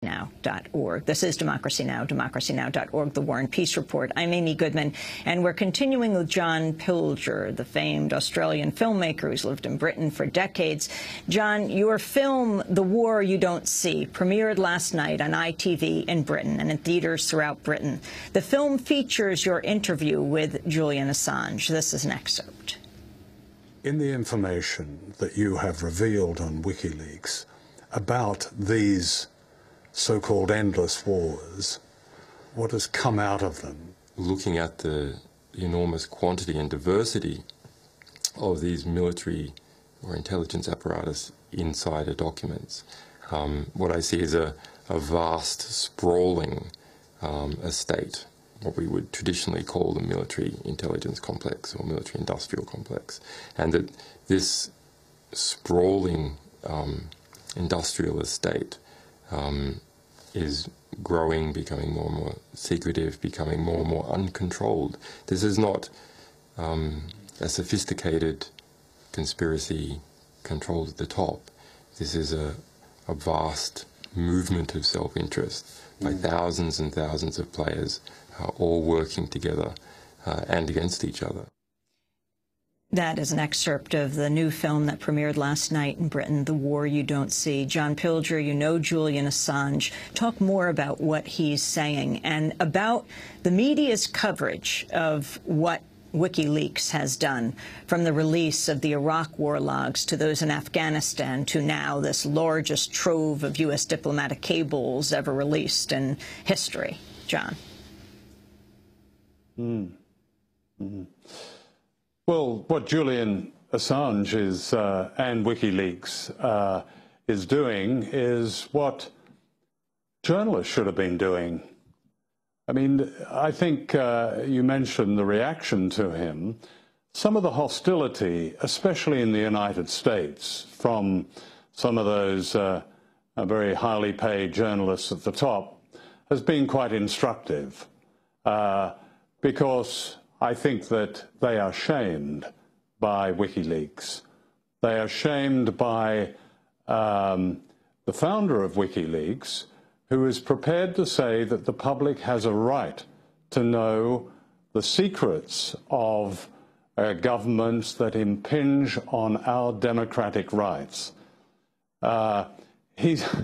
Now.org. This is Democracy Now!, democracynow.org, the War and Peace Report. I'm Amy Goodman, and we're continuing with John Pilger, the famed Australian filmmaker who's lived in Britain for decades. John, your film, The War You Don't See, premiered last night on ITV in Britain and in theaters throughout Britain. The film features your interview with Julian Assange. This is an excerpt. In the information that you have revealed on WikiLeaks about these so-called endless wars, what has come out of them? Looking at the enormous quantity and diversity of these military or intelligence apparatus insider documents, what I see is a vast, sprawling estate, what we would traditionally call the military intelligence complex or military industrial complex, and that this sprawling industrial estate is growing, becoming more and more secretive, becoming more and more uncontrolled. This is not a sophisticated conspiracy controlled at the top. This is a vast movement of self-interest by thousands and thousands of players all working together and against each other. That is an excerpt of the new film that premiered last night in Britain, The War You Don't See. John Pilger, you know Julian Assange. Talk more about what he's saying and about the media's coverage of what WikiLeaks has done, from the release of the Iraq war logs to those in Afghanistan to now this largest trove of U.S. diplomatic cables ever released in history. John. Well, what Julian Assange is, and WikiLeaks is doing is what journalists should have been doing. I mean, I think you mentioned the reaction to him. Some of the hostility, especially in the United States, from some of those very highly paid journalists at the top, has been quite instructive, because I think that they are shamed by WikiLeaks. They are shamed by the founder of WikiLeaks, who is prepared to say that the public has a right to know the secrets of governments that impinge on our democratic rights. WikiLeaks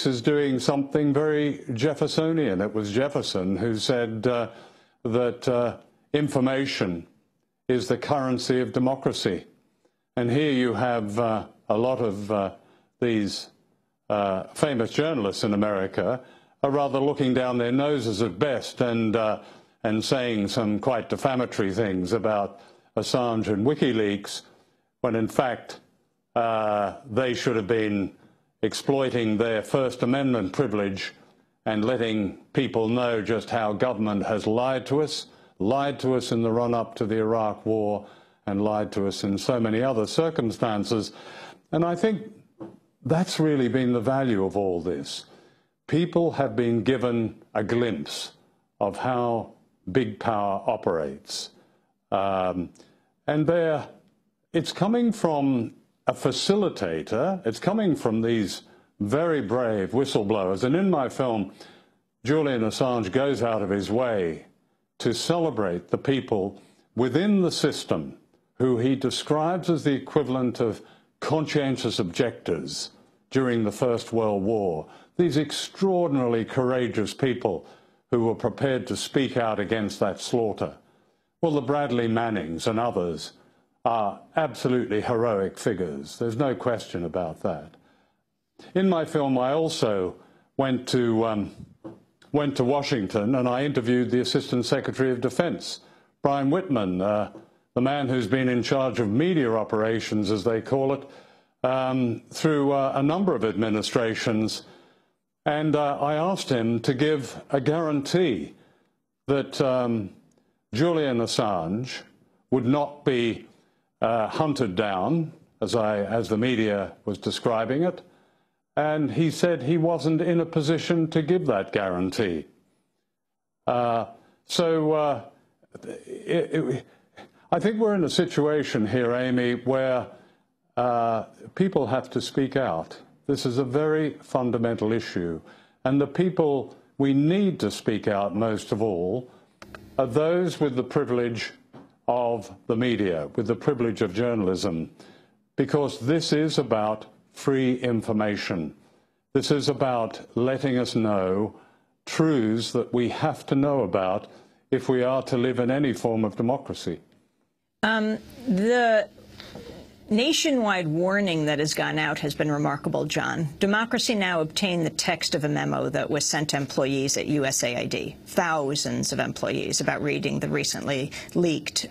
is doing something very Jeffersonian. It was Jefferson who said that information is the currency of democracy. And here you have a lot of these famous journalists in America are rather looking down their noses at best and saying some quite defamatory things about Assange and WikiLeaks, when in fact they should have been exploiting their First Amendment privilege and letting people know just how government has lied to us in the run-up to the Iraq war, and lied to us in so many other circumstances. And I think that's really been the value of all this. People have been given a glimpse of how big power operates. And it's coming from a facilitator, it's coming from these very brave whistleblowers. And in my film, Julian Assange goes out of his way to celebrate the people within the system who he describes as the equivalent of conscientious objectors during the First World War. These extraordinarily courageous people who were prepared to speak out against that slaughter. Well, the Bradley Mannings and others are absolutely heroic figures. There's no question about that. In my film, I also went to Washington and I interviewed the Assistant Secretary of Defense, Brian Whitman, the man who's been in charge of media operations, as they call it, through a number of administrations. And I asked him to give a guarantee that Julian Assange would not be hunted down, as the media was describing it. And he said he wasn't in a position to give that guarantee. I think we're in a situation here, Amy, where people have to speak out. This is a very fundamental issue. And the people we need to speak out most of all are those with the privilege of the media, with the privilege of journalism, because this is about free information. This is about letting us know truths that we have to know about if we are to live in any form of democracy. The nationwide warning that has gone out has been remarkable, John. Democracy Now! Obtained the text of a memo that was sent to employees at USAID, thousands of employees, about reading the recently leaked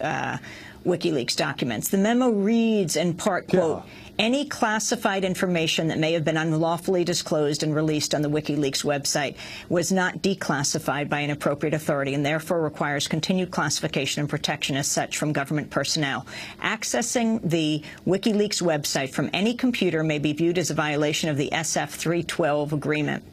WikiLeaks documents. The memo reads in part, quote, any classified information that may have been unlawfully disclosed and released on the WikiLeaks website was not declassified by an appropriate authority and therefore requires continued classification and protection as such from government personnel. Accessing the WikiLeaks website from any computer may be viewed as a violation of the SF-312 agreement.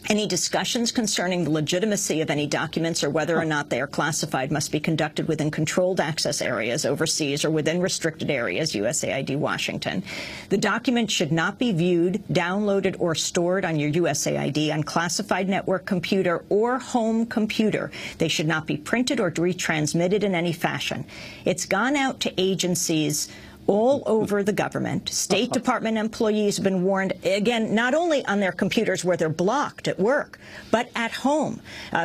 Any discussions concerning the legitimacy of any documents or whether or not they are classified must be conducted within controlled access areas overseas or within restricted areas, USAID, Washington. The document should not be viewed, downloaded, or stored on your USAID unclassified network computer or home computer. They should not be printed or retransmitted in any fashion. It's gone out to agencies all over the government. State Department employees have been warned, again, not only on their computers where they're blocked at work, but at home.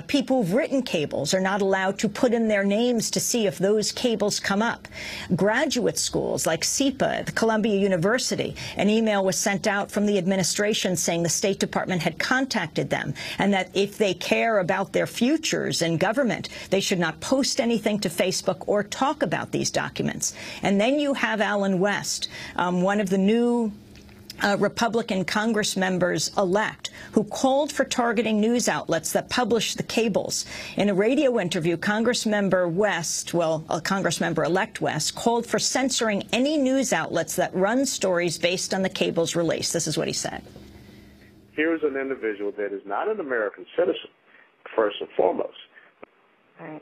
People who've written cables are not allowed to put in their names to see if those cables come up. Graduate schools like SEPA at Columbia University, an email was sent out from the administration saying the State Department had contacted them and that if they care about their futures in government, they should not post anything to Facebook or talk about these documents. And then you have Alan West, one of the new Republican Congress members-elect, who called for targeting news outlets that publish the cables. In a radio interview, Congressmember West, well, Congressmember-elect West, called for censoring any news outlets that run stories based on the cable's release. This is what he said. Here is an individual that is not an American citizen, first and foremost.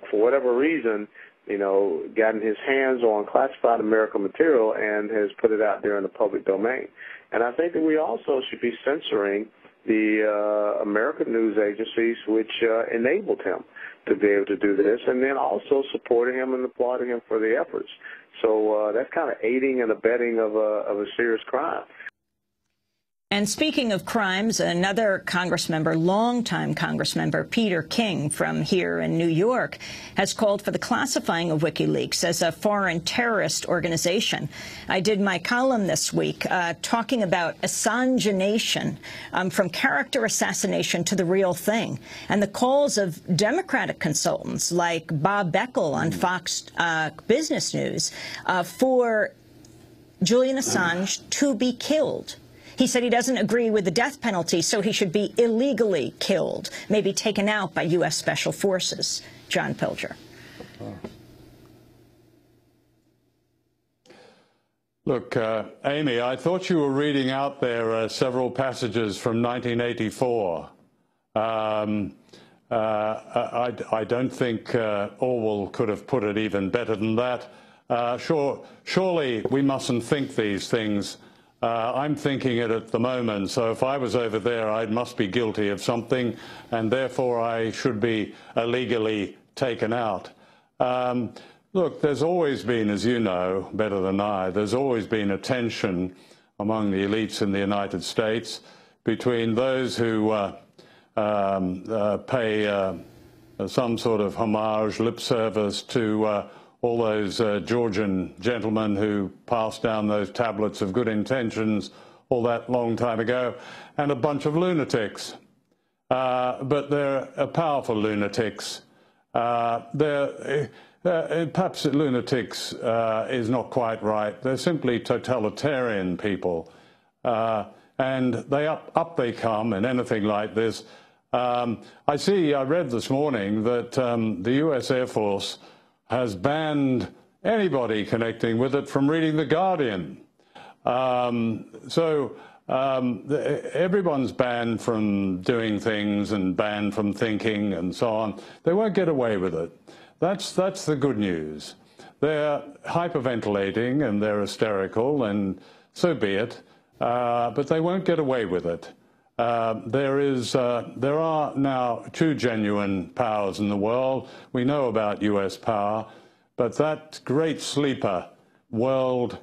For whatever reason, you know, gotten his hands on classified American material and has put it out there in the public domain. And I think that we also should be censoring the American news agencies which enabled him to be able to do this, and then also supporting him and applauding him for the efforts. So that's kind of aiding and abetting of a serious crime. And speaking of crimes, another Congressmember, longtime Congressmember Peter King from here in New York, has called for the classifying of WikiLeaks as a foreign terrorist organization. I did my column this week talking about Assange.mp4, from character assassination to the real thing, and the calls of Democratic consultants like Bob Beckel on Fox Business News for Julian Assange to be killed. He said he doesn't agree with the death penalty, so he should be illegally killed, maybe taken out by U.S. Special Forces. John Pilger. Look, Amy, I thought you were reading out there several passages from 1984. I don't think Orwell could have put it even better than that. Surely we mustn't think these things. I'm thinking it at the moment, so if I was over there, I must be guilty of something, and therefore I should be illegally taken out. Look, there's always been, as you know better than I, there's always been a tension among the elites in the United States between those who pay some sort of homage, lip service to all those Georgian gentlemen who passed down those tablets of good intentions all that long time ago, and a bunch of lunatics. But they're powerful lunatics. Perhaps lunatics is not quite right. They're simply totalitarian people. And up they come in anything like this. I read this morning that the U.S. Air Force has banned anybody connecting with it from reading The Guardian. Everyone's banned from doing things and banned from thinking and so on. They won't get away with it. That's the good news. They're hyperventilating and they're hysterical, and so be it. but they won't get away with it. There are now two genuine powers in the world. We know about US power, but that great sleeper, world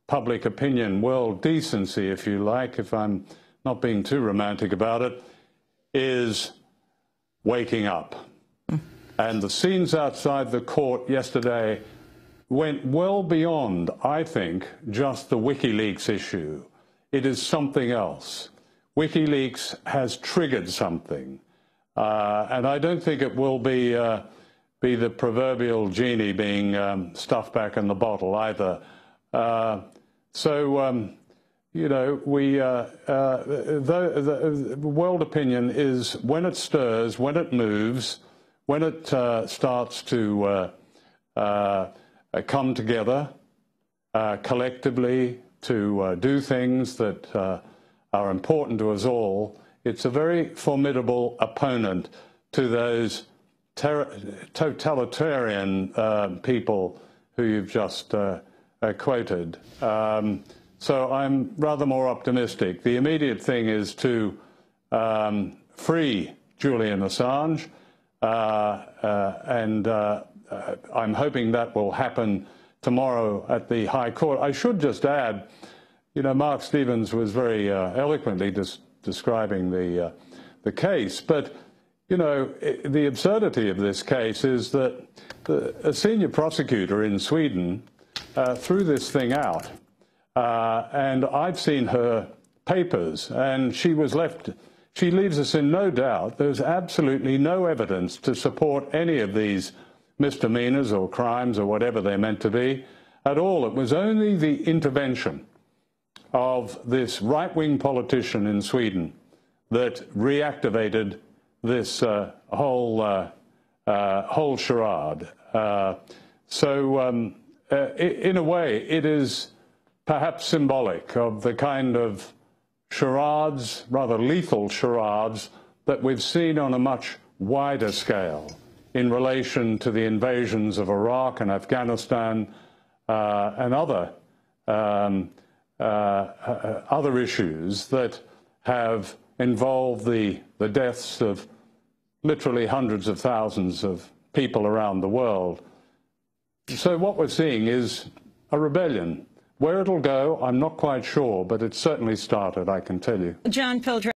public opinion, world decency, if you like, if I'm not being too romantic about it, is waking up. And the scenes outside the court yesterday went well beyond, I think, just the WikiLeaks issue. It is something else. WikiLeaks has triggered something, and I don't think it will be the proverbial genie being stuffed back in the bottle either. You know, the world opinion is when it stirs, when it moves, when it starts to come together collectively to do things that are important to us all, it's a very formidable opponent to those totalitarian people who you've just quoted. So I'm rather more optimistic. The immediate thing is to free Julian Assange, and I'm hoping that will happen tomorrow at the High Court. I should just add, you know, Mark Stevens was very eloquently describing the case, but, you know, the absurdity of this case is that a senior prosecutor in Sweden threw this thing out, and I've seen her papers, and she leaves us in no doubt. There's absolutely no evidence to support any of these misdemeanors or crimes or whatever they're meant to be at all. It was only the intervention of this right-wing politician in Sweden that reactivated this whole charade. In a way, it is perhaps symbolic of the kind of charades, rather lethal charades, that we've seen on a much wider scale in relation to the invasions of Iraq and Afghanistan and other issues that have involved the deaths of literally hundreds of thousands of people around the world. So what we're seeing is a rebellion. Where it'll go, I'm not quite sure, but it's certainly started, I can tell you. John Pilger.